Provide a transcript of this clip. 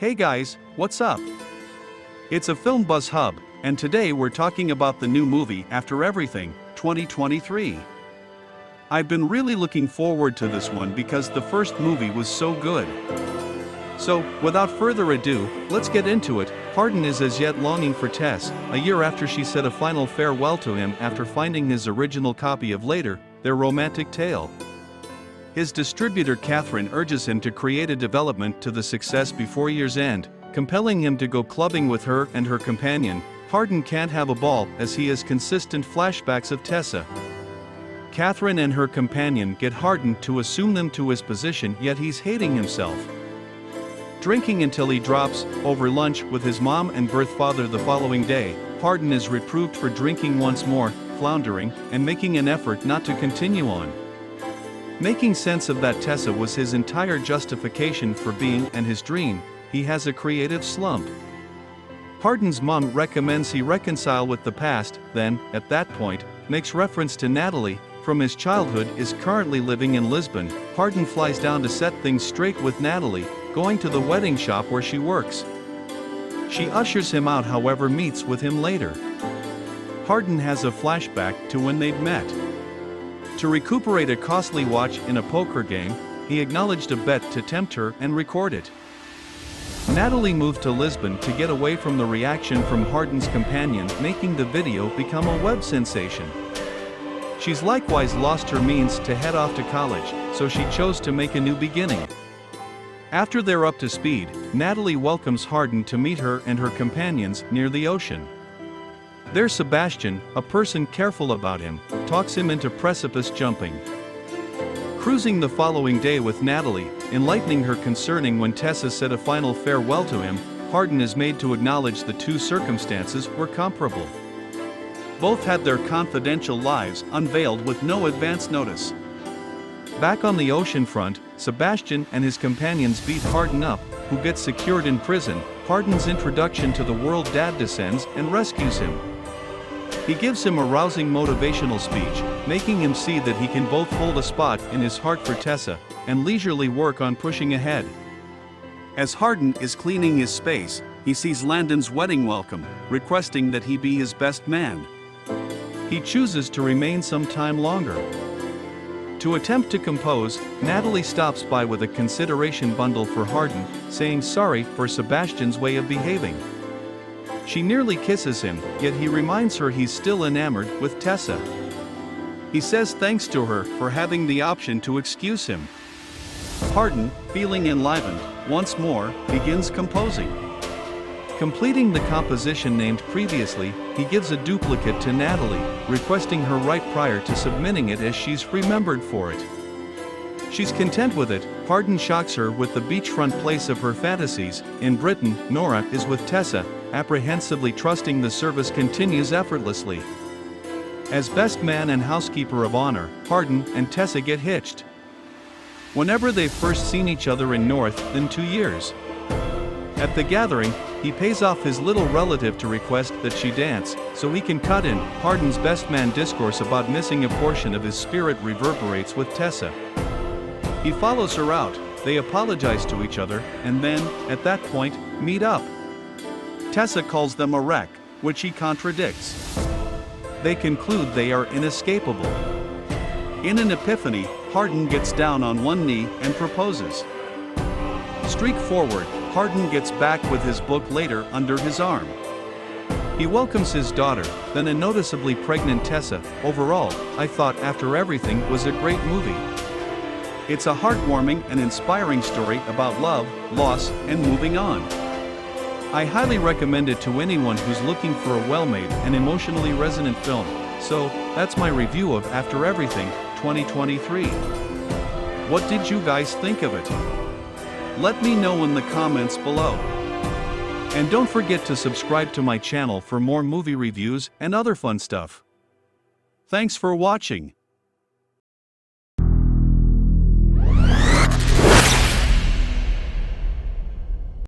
Hey guys, what's up? It's a Film Buzz Hub, and today we're talking about the new movie After Everything, 2023. I've been really looking forward to this one because the first movie was so good. So, without further ado, let's get into it. Hardin is as yet longing for Tess, a year after she said a final farewell to him after finding his original copy of Later, their romantic tale. His distributor Catherine urges him to create a development to the success before year's end, compelling him to go clubbing with her and her companion. Hardin can't have a ball as he has consistent flashbacks of Tessa. Catherine and her companion get Hardin to assume them to his position, yet he's hating himself. Drinking until he drops, over lunch with his mom and birth father the following day, Hardin is reproved for drinking once more, floundering, and making an effort not to continue on. Making sense of that Tessa was his entire justification for being and his dream, he has a creative slump. Hardin's mom recommends he reconcile with the past, then, at that point, makes reference to Natalie, from his childhood, is currently living in Lisbon. Hardin flies down to set things straight with Natalie, going to the wedding shop where she works. She ushers him out, however meets with him later. Hardin has a flashback to when they'd met. To recuperate a costly watch in a poker game, he acknowledged a bet to tempt her and record it. Natalie moved to Lisbon to get away from the reaction from Hardin's companion, making the video become a web sensation. She's likewise lost her means to head off to college, so she chose to make a new beginning. After they're up to speed, Natalie welcomes Hardin to meet her and her companions near the ocean. There's Sebastian, a person careful about him, talks him into precipice jumping. Cruising the following day with Natalie, enlightening her concerning when Tessa said a final farewell to him, Hardin is made to acknowledge the two circumstances were comparable. Both had their confidential lives unveiled with no advance notice. Back on the ocean front, Sebastian and his companions beat Hardin up, who gets secured in prison. Hardin's introduction to the world dad descends and rescues him. He gives him a rousing motivational speech, making him see that he can both hold a spot in his heart for Tessa, and leisurely work on pushing ahead. As Hardin is cleaning his space, he sees Landon's wedding welcome, requesting that he be his best man. He chooses to remain some time longer. To attempt to compose, Natalie stops by with a consideration bundle for Hardin, saying sorry for Sebastian's way of behaving. She nearly kisses him, yet he reminds her he's still enamored with Tessa. He says thanks to her for having the option to excuse him. Hardin, feeling enlivened, once more, begins composing. Completing the composition named previously, he gives a duplicate to Natalie, requesting her write prior to submitting it as she's remembered for it. She's content with it. Hardin shocks her with the beachfront place of her fantasies. In Britain, Nora is with Tessa, apprehensively trusting the service continues effortlessly. As best man and housekeeper of honor, Hardin and Tessa get hitched. Whenever they've first seen each other in North than 2 years. At the gathering, he pays off his little relative to request that she dance, so he can cut in. Hardin's best man discourse about missing a portion of his spirit reverberates with Tessa. He follows her out, they apologize to each other, and then, at that point, meet up. Tessa calls them a wreck, which he contradicts. They conclude they are inescapable. In an epiphany, Hardin gets down on one knee and proposes. Streak forward, Hardin gets back with his book Later under his arm. He welcomes his daughter, then a noticeably pregnant Tessa. Overall, I thought After Everything was a great movie. It's a heartwarming and inspiring story about love, loss, and moving on. I highly recommend it to anyone who's looking for a well-made and emotionally resonant film. So, that's my review of After Everything, 2023. What did you guys think of it? Let me know in the comments below. And don't forget to subscribe to my channel for more movie reviews and other fun stuff. Thanks for watching.